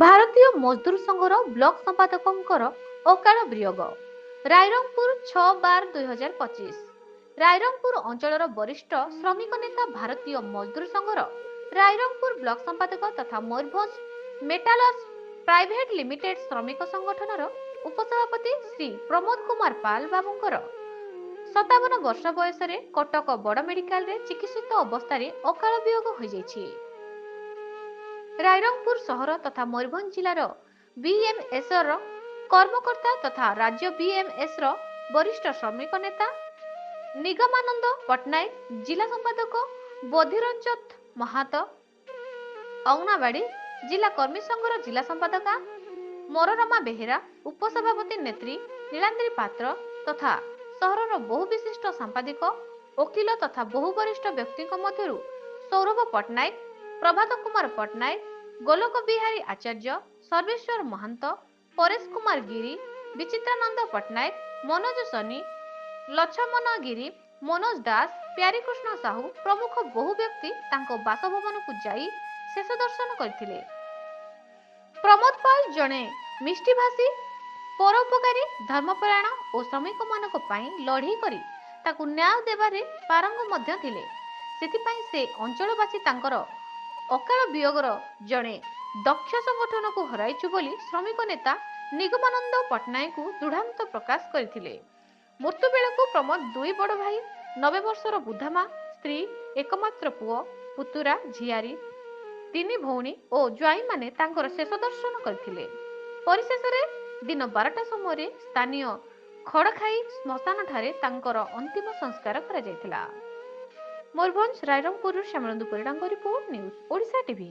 ଭାରତୀୟ ମଜଦୁର ସଂଘର ବ୍ଲକ ସମ୍ପାଦକଙ୍କର ଅକାଳ ବିୟୋଗ। ରାଇରଙ୍ଗପୁର 6/12/2025। ରାଇରଙ୍ଗପୁର ଅଞ୍ଚଳର ବରିଷ୍ଠ ଶ୍ରମିକ ନେତା ଭାରତୀୟ ମଜଦୁର ସଂଘର ରାଇରଙ୍ଗପୁର ବ୍ଲକ ସମ୍ପାଦକ ତଥା ମୟୂରଭଞ୍ଜ ମେଟାଲର୍ସ ପ୍ରାଇଭେଟ ଲିମିଟେଡ ଶ୍ରମିକ ସଂଗଠନର ଉପସଭାପତି ଶ୍ରୀ ପ୍ରମୋଦ କୁମାର ପାଲ ବାବୁଙ୍କର 57 ବର୍ଷ ବୟସରେ କଟକ ବଡ଼ ମେଡିକାଲରେ ଚିକିତ୍ସିତ ଅବସ୍ଥାରେ ଅକାଳ ବିୟୋଗ ହୋଇଯାଇଛି। ରାଇରଙ୍ଗପୁର ସହର ତଥା ମୟୂରଭଞ୍ଜ ଜିଲ୍ଲାର ବିଏମଏସର କର୍ମକର୍ତ୍ତା ତଥା ରାଜ୍ୟ ବିଏମଏସର ବରିଷ୍ଠ ଶ୍ରମିକ ନେତା ନିଗମାନନ୍ଦ ପଟ୍ଟନାୟକ, ଜିଲ୍ଲା ସମ୍ପାଦକ ବଧିରଞ୍ଜନ ମହାତ, ଅଙ୍ଗନାବାଡ଼ି ଜିଲ୍ଲା କର୍ମୀ ସଂଘର ଜିଲ୍ଲା ସମ୍ପାଦକା ମନୋରମା ବେହେରା, ଉପସଭାପତି ନେତ୍ରୀ ନୀଳାନ୍ଦ୍ରୀ ପାତ୍ର ତଥା ସହରର ବହୁ ବିଶିଷ୍ଟ ସାମ୍ବାଦିକ, ଓକିଲ ତଥା ବହୁ ବରିଷ୍ଠ ବ୍ୟକ୍ତିଙ୍କ ମଧ୍ୟରୁ ସୌରଭ ପଟ୍ଟନାୟକ, ପ୍ରଭାତ କୁମାର ପଟ୍ଟନାୟକ, ଗୋଲକ ବିହାରୀ ଆଚାର୍ଯ୍ୟ, ସର୍ବେଶ୍ୱର ମହାନ୍ତ, ପରେଶ କୁମାର ଗିରି, ବିଚିତ୍ରାନନ୍ଦ ପଟ୍ଟନାୟକ, ମନୋଜ ସୋନି, ଲଛମନ ଗିରି, ମନୋଜ ଦାସ, ପ୍ୟାରୀକୃଷ୍ଣ ସାହୁ ପ୍ରମୁଖ ବହୁ ବ୍ୟକ୍ତି ତାଙ୍କ ବାସଭବନକୁ ଯାଇ ଶେଷ ଦର୍ଶନ କରିଥିଲେ। ପ୍ରମୋଦ ପାଲ ଜଣେ ମିଷ୍ଟିଭାଷୀ, ପରୋପକାରୀ, ଧର୍ମପରାୟଣ ଓ ଶ୍ରମିକମାନଙ୍କ ପାଇଁ ଲଢ଼େଇ କରି ତାକୁ ନ୍ୟାୟ ଦେବାରେ ପାରଙ୍ଗ ମଧ୍ୟ ଥିଲେ। ସେଥିପାଇଁ ସେ ଅଞ୍ଚଳବାସୀ ତାଙ୍କର ଅକାଳ ବିୟୋଗର ଜଣେ ଦକ୍ଷ ସଂଗଠନକୁ ହରାଇଛୁ ବୋଲି ଶ୍ରମିକ ନେତା ନିଗମାନନ୍ଦ ପଟ୍ଟନାୟକଙ୍କୁ ଦୃଢ଼ାନ୍ତ ପ୍ରକାଶ କରିଥିଲେ। ମୃତ୍ୟୁ ବେଳକୁ ପ୍ରମୋଦ ଦୁଇ ବଡ଼ ଭାଇ, 90 ବର୍ଷର ବୃଦ୍ଧା ମା, ସ୍ତ୍ରୀ, ଏକମାତ୍ର ପୁଅ, ପୁତୁରା, ଝିଆରୀ, 3 ଭଉଣୀ ଓ ଜ୍ୱାଇଁମାନେ ତାଙ୍କର ଶେଷ ଦର୍ଶନ କରିଥିଲେ। ପରିଶେଷରେ ଦିନ 12ଟା ସମୟରେ ସ୍ଥାନୀୟ ଖଡ଼ଖାଇ ଶ୍ମଶାନଠାରେ ତାଙ୍କର ଅନ୍ତିମ ସଂସ୍କାର କରାଯାଇଥିଲା। ମୟୂରଭଞ୍ଜ ରାଇରଙ୍ଗପୁରରୁ ଶ୍ୟାମଳନ୍ଦୁ ପରିଡ଼ାଙ୍କ ରିପୋର୍ଟ, ନ୍ୟୁଜ୍ ଓଡ଼ିଶା ଟିଭି।